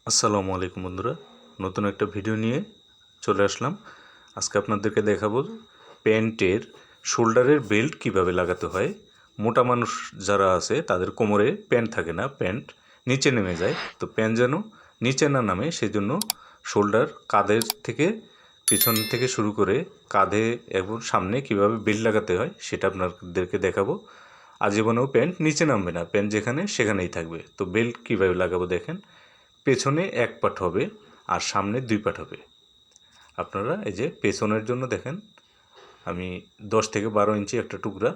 আসসালামু আলাইকুম বন্ধুরা, নতুন একটা ভিডিও নিয়ে চলে আসলাম। আজকে আপনাদেরকে দেখাবো প্যান্টের শোল্ডারের বেল্ট কিভাবে লাগাতে হয়। মোটা মানুষ যারা আছে তাদের কোমরে প্যান্ট থাকে না, প্যান্ট নিচে নেমে যায়। তো প্যান্ট যেন নিচে না নামে সেজন্য শোল্ডার, কাঁধের থেকে পিছন থেকে শুরু করে কাঁধে এবং সামনে কিভাবে বেল্ট লাগাতে হয় সেটা আপনাদেরকে দেখাবো। আজীবনেও প্যান্ট নিচে নামবে না, প্যান্ট যেখানে সেখানেই থাকবে। তো বেল্ট কীভাবে লাগাবো দেখেন। পেছনে এক পাট হবে আর সামনে দুই পাট হবে। আপনারা এই যে পেছনের জন্য দেখেন আমি 10 থেকে 12 ইঞ্চি একটা টুকরা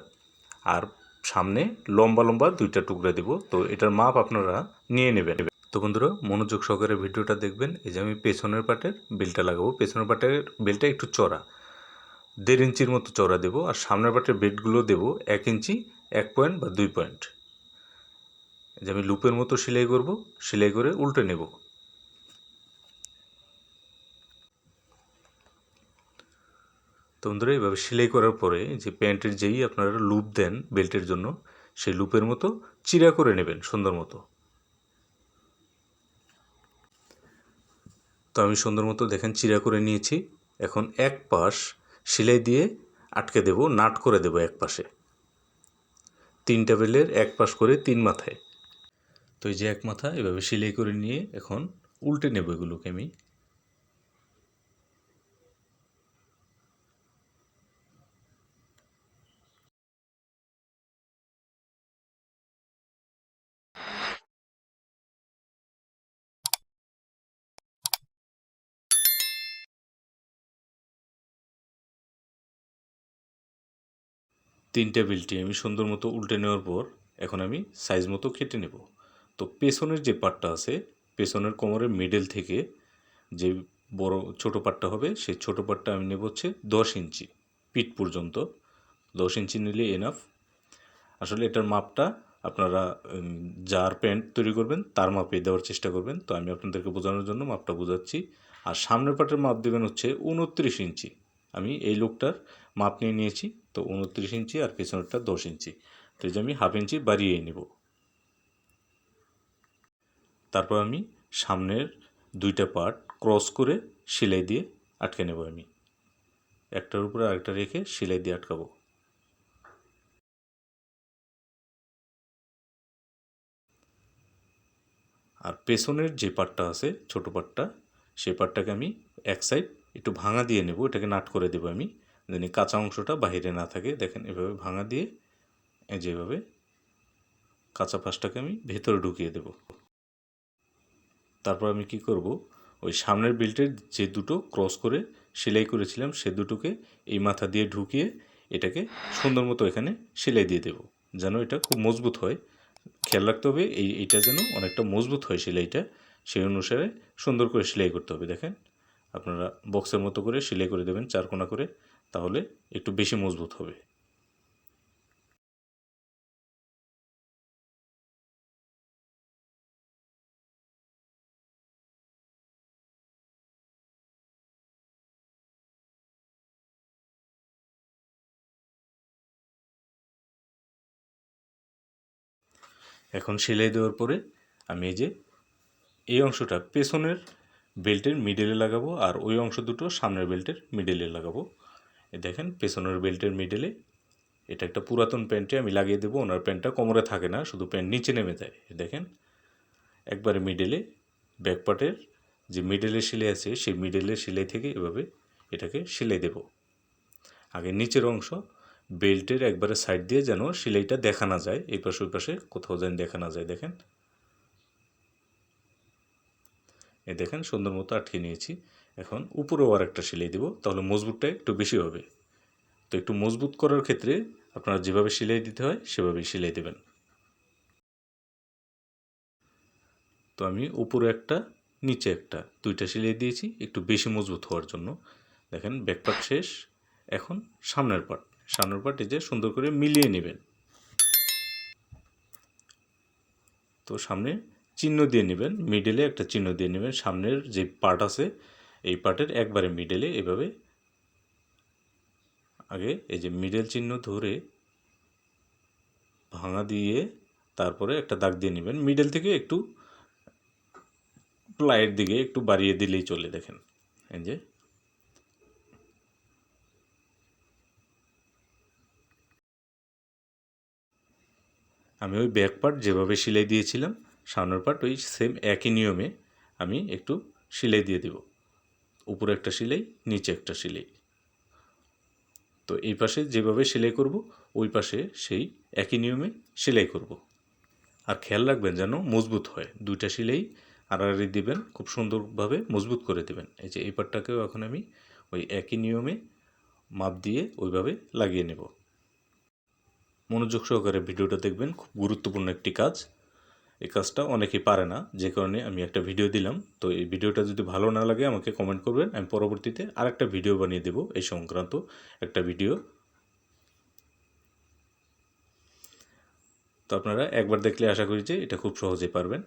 আর সামনে লম্বা লম্বা দুইটা টুকরা দেব। তো এটার মাপ আপনারা নিয়ে নেবেন। তো বন্ধুরা মনোযোগ সহকারে ভিডিওটা দেখবেন। এই যে আমি পেছনের পাটের বেলটা লাগাবো। পেছনের পাটের বেলটা একটু চড়া, 1.5 ইঞ্চির মতো চড়া দেব। আর সামনের পাটের বেল্টগুলো দেব 1 ইঞ্চি, 1 পয়েন্ট বা 2 পয়েন্ট। এই যে আমি লুপের মতো সেলাই করব, সেলাই করে উল্টে নেব। তো বন্ধুরা এইভাবে সেলাই করার পরে যে প্যান্টের যেই আপনারা লুপ দেন বেল্টের জন্য, সেই লুপের মতো চিরা করে নেবেন সুন্দর মতো। তো আমি সুন্দর মতো দেখেন চিরা করে নিয়েছি। এখন এক পাশ সেলাই দিয়ে আটকে দেব, নাট করে দেব এক পাশে। 3টা বেলের এক পাশ করে 3 মাথায়। তো এই যে এক মাথা এভাবে সেলাই করে নিয়ে এখন উল্টে নেব এগুলোকে আমি। 3টা বেল্টই আমি সুন্দর মতো উল্টে নেওয়ার পর এখন আমি সাইজ মতো কেটে নেব। তো পেছনের যে পার্টটা আছে, পেছনের কোমরের মিডল থেকে যে বড় ছোট পাটটা হবে সেই ছোট পাটটা আমি নেব হচ্ছে 10 ইঞ্চি পিঠ পর্যন্ত। 10 ইঞ্চি নিলে এনাফ। আসলে এটার মাপটা আপনারা যার প্যান্ট তৈরি করবেন তার মাপে দেওয়ার চেষ্টা করবেন। তো আমি আপনাদেরকে বোঝানোর জন্য মাপটা বোঝাচ্ছি। আর সামনের পাটের মাপ দেবেন হচ্ছে 29 ইঞ্চি। আমি এই লোকটার মাপ নিয়ে নিয়েছি। তো 29 ইঞ্চি আর পেছনেরটা 10 ইঞ্চি। তো এই যে আমি হাফ ইঞ্চি বাড়িয়ে নেব। তারপর আমি সামনের দুইটা পার্ট ক্রস করে সেলাই দিয়ে আটকে নেব। আমি একটার উপরে আরেকটা রেখে সেলাই দিয়ে আটকাবো। আর পেছনের যে পার্টটা আছে ছোট পার্টটা, সেই পার্টটাকে আমি এক সাইড একটু ভাঙা দিয়ে নেব। এটাকে নাট করে দেবো আমি, যেন কাঁচা অংশটা বাহিরে না থাকে। দেখেন এভাবে ভাঙা দিয়ে যেভাবে কাঁচা ফাঁসটাকে আমি ভেতরে ঢুকিয়ে দেব। তারপর আমি কি করব, ওই সামনের বেল্টের যে দুটো ক্রস করে সেলাই করেছিলাম সে দুটোকে এই মাথা দিয়ে ঢুকিয়ে এটাকে সুন্দর মতো এখানে সেলাই দিয়ে দেব, যেন এটা খুব মজবুত হয়। খেয়াল রাখতে হবে এইটা যেন অনেকটা মজবুত হয় সেলাইটা, সেই অনুসারে সুন্দর করে সেলাই করতে হবে। দেখেন আপনারা বক্সের মতো করে সেলাই করে দেবেন চারকোনা করে, তাহলে একটু বেশি মজবুত হবে। এখন সেলাই দেওয়ার পরে আমি এই যে এই অংশটা পেছনের বেল্টের মিডলে লাগাবো আর ওই অংশ দুটো সামনের বেল্টের মিডলে লাগাবো। দেখেন পেছনের বেল্টের মিডলে এটা একটা পুরাতন প্যান্টে আমি লাগিয়ে দেবো। ওনার প্যান্টটা কোমরে থাকে না, শুধু প্যান্ট নিচে নেমে যায়। দেখেন একবারে মিডলে ব্যাক পার্টের যে মিডলের সেলাই আছে সেই মিডলের সেলাই থেকে এভাবে এটাকে সেলাই দেব। আগে নিচের অংশ বেল্টের একবারে সাইড দিয়ে যেন সেলাইটা দেখা না যায়, এই পাশে ওই পাশে কোথাও যেন দেখা না যায়। দেখেন দেখেন সুন্দর মতো আটকে নিয়েছি। এখন উপরেও আর একটা সেলাই দেবো, তাহলে মজবুতটা একটু বেশি হবে। তো একটু মজবুত করার ক্ষেত্রে আপনারা যেভাবে সেলাই দিতে হয় সেভাবেই সেলাই দেবেন। তো আমি উপরে একটা নিচে একটা দুইটা সেলাই দিয়েছি একটু বেশি মজবুত হওয়ার জন্য। দেখেন ব্যাক পার্ট শেষ। এখন সামনের পার্ট এই যে সুন্দর করে মিলিয়ে নেবেন। তো সামনে চিহ্ন দিয়ে নেবেন, মিডলে একটা চিহ্ন দিয়ে নেবেন। সামনের যে পার্ট আছে এই পার্টের একবারে মিডলে এভাবে আগে এই যে মিডল চিহ্ন ধরে ভাঙা দিয়ে তারপরে একটা দাগ দিয়ে নেবেন। মিডল থেকে একটু প্লাইয়ের দিকে একটু বাড়িয়ে দিলেই চলে। দেখেন এই যে আমি ওই ব্যাক পার্ট যেভাবে সেলাই দিয়েছিলাম সামনের পার্ট ওই সেম একই নিয়মে আমি একটু সেলাই দিয়ে দেব। উপরে একটা সেলাই, নিচে একটা সেলাই। তো এই পাশে যেভাবে সেলাই করব ওই পাশে সেই একই নিয়মে সেলাই করব। আর খেয়াল রাখবেন যেন মজবুত হয়। দুইটা সেলাই আড়াআড়ি দিবেন, খুব সুন্দরভাবে মজবুত করে দেবেন। এই যে এই পার্টটাকেও এখন আমি ওই একই নিয়মে মাপ দিয়ে ওইভাবে লাগিয়ে নেব। মনোযোগ সহকারে ভিডিওটা দেখবেন, খুব গুরুত্বপূর্ণ একটি কাজ। এই কাজটা অনেকেই পারে না, যে কারণে আমি একটা ভিডিও দিলাম। তো এই ভিডিওটা যদি ভালো না লাগে আমাকে কমেন্ট করবেন, আমি পরবর্তীতে আরেকটা ভিডিও বানিয়ে দেব এই সংক্রান্ত একটা ভিডিও। তো আপনারা একবার দেখলে আশা করি যে এটা খুব সহজেই পারবেন।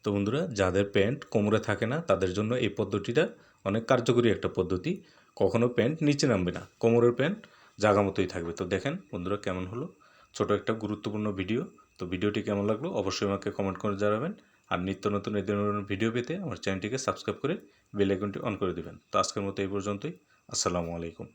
তো বন্ধুরা, যাদের প্যান্ট কোমরে থাকে না তাদের জন্য এই পদ্ধতিটা অনেক কার্যকরী একটা পদ্ধতি। কখনো প্যান্ট নিচে নামবে না, কোমরের প্যান্ট জায়গা মতোই থাকবে। তো দেখেন বন্ধুরা কেমন হলো, ছোট একটা গুরুত্বপূর্ণ ভিডিও। তো ভিডিওটি কেমন লাগলো অবশ্যই আমাকে কমেন্ট করে জানাবেন। আর নিত্য নতুন এই ধরনের ভিডিও পেতে আমার চ্যানেলটিকে সাবস্ক্রাইব করে বেল আইকনটি অন করে দেবেন। তো আজকের মতো এই পর্যন্তই। আসসালামু আলাইকুম।